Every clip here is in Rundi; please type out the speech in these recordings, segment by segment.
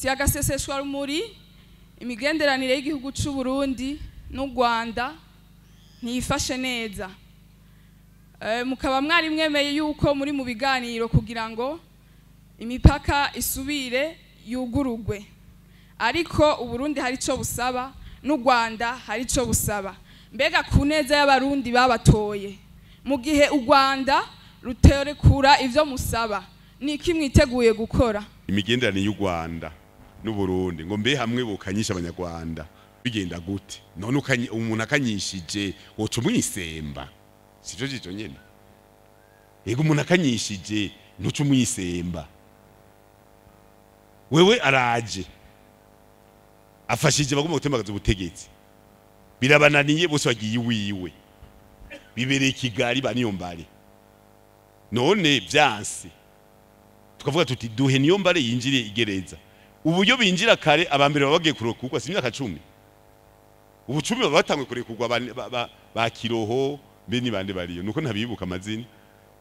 dosiye agaseseshwa rumuri imigenderanire y'igihugu c'u Burundi n'u Rwanda ntiyifashe neza. Mukaba mwari mwemeye yuko muri mu biganiro kugira ngo imipaka isubire yugurugwe, ariko Uburundi hari ico busaba n'u Rwanda hari ico busaba. Mbega ku neza y'abarundi babatoye, mu gihe u Rwanda ruterekura ivyo musaba, niki mwiteguye gukora? Imigenderanire y'u Rwanda n'u Burundi ngo mbe hamwe bukanyisha abanyarwanda bigenda gute? None umuntu akanyishije woca umwisemba, sivyo jijo nyene? Yego umuntu akanyishije ntuca umwisemba. Wewe araje afashije bagomba gutembagaza ubutegetsi, birabananiye bose bagiye iwiwe, bibereye Kigali baniyombare. None vyanse tukavuga tuti duhe niyombare yinjire igereza. Uburyo binjira kare abambere babagiye kurokurwa si imyaka 10. Ubu 10 baba batangwe kurekurwa ba Kiroho mbe ni bande bariyo, nuko ntabibuka amazina.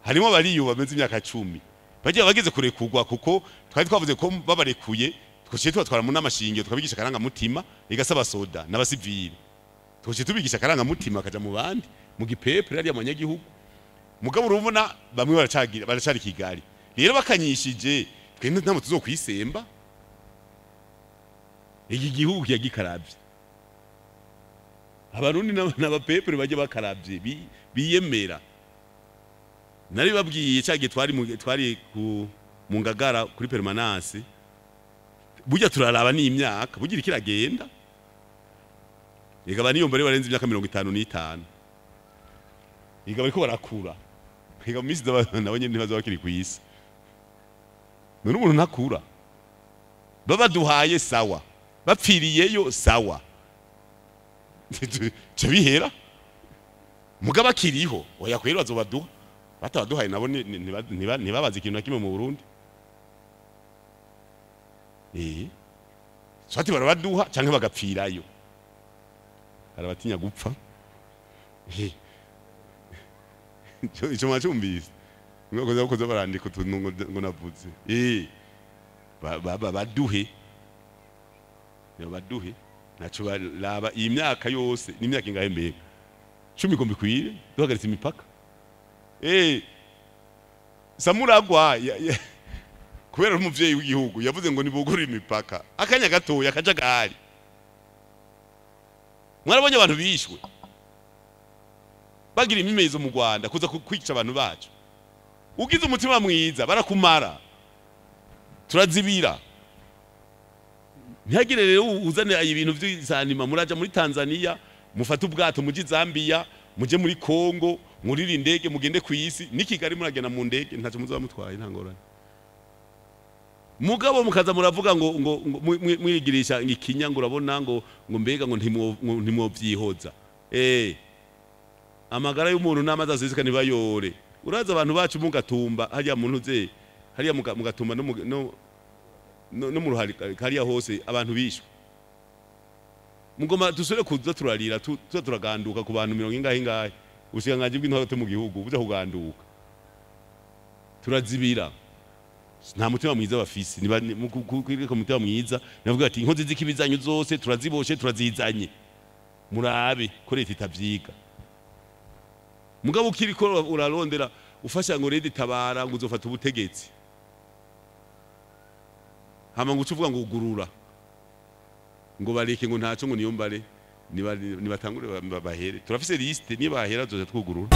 Harimo bariyo bameze imyaka 10 bagiye bageze kurekurwa, kuko twari twavuze ko babarekuye twociye tubatwara mu namashinge tukabigisha karanga mutima igasaba soda n'abasivili, twociye tubigisha karanga mutima akaja mu bandi mu gipepre ari abanyagihugu. Mugabo urubona bamwe baracari Kigali, rero bakanyishije twende ntamwe tuzokwisemba. Iki gihugu yagikaravye, abarundi n'abapepere baje bakaravye biyemera. Nari babwiye cyagiye twari mu Ngagara kuri permanence, burya turaraba n'imyaka bugira kiragenda. Yega baniyo mbere barenze imyaka 55, yega bariko barakura, yega mu minsi nabonye ntibazo bakiri kwisi. None umuntu ntakura, baba duhaye sawa, bapfiriyeyo sawa, cebihera mugaba kiriho oya kwero bazobaduha, batabaduhaye nabo ntibabaze ikintu nakimwe mu Burundi. Swati barabaduha canke bagapfirayo, arabatinya gupfa. Ico macumbise ngokoza ukoza barandika utuntu ngo navuze baduhe baduhe naco baraba imyaka yose n'imyaka ingahe mbega 10 ko bikwire duhagaritse imipaka. Samuragwa kubera umuvyeyi w'igihugu yavuze ngo nibugurira imipaka, akanya gatoya akajagari. Mwarabonye abantu bishwe bagira imimezo mu Rwanda kuza kwica abantu bacu. Ugize umutima mwiza barakumara, turazibira. Ntihagire rero uzane ibintu vy'izanima muraja muri Tanzania mufata ubwato muji Zambia muje muri Kongo murira indege mugende kwisi ni Kigali muragena mu ndege ntaco muzoba mutwaye ntangorane. Mugabo mukaza muravuga ngo mwigirisha ikinya ngo urabona ngo mbega ngo ntimwo vyihoza. Amagara y'umuntu namaze azizika nibayore. Uraza abantu bacu mugatumba hariya muntu ze hariya mugatumba no mu ruhari kariya hose abantu bishwe. Mugoma dusore kuza turarira turaganduka ku bantu 100 ingahe ushikanganje bw'intore mu gihugu buza kuganduka. Turazibira. Nta mutima mwiza bafise, niba ku mutima mwiza navuga ati inkozi z'ikibizanyo zose turaziboshe turazizanye. Murabe ko leta itavyiga. Mugabo kiriko urarondera ufasha ngo redi tabara ngo uzofata ubutegetsi. Hama ngo ucuvuga ngo ugurura. Ngo bareke ngo ntaco ngo niyombare nibatangure bahere. Turafise liste niba bahera zoza twugurura.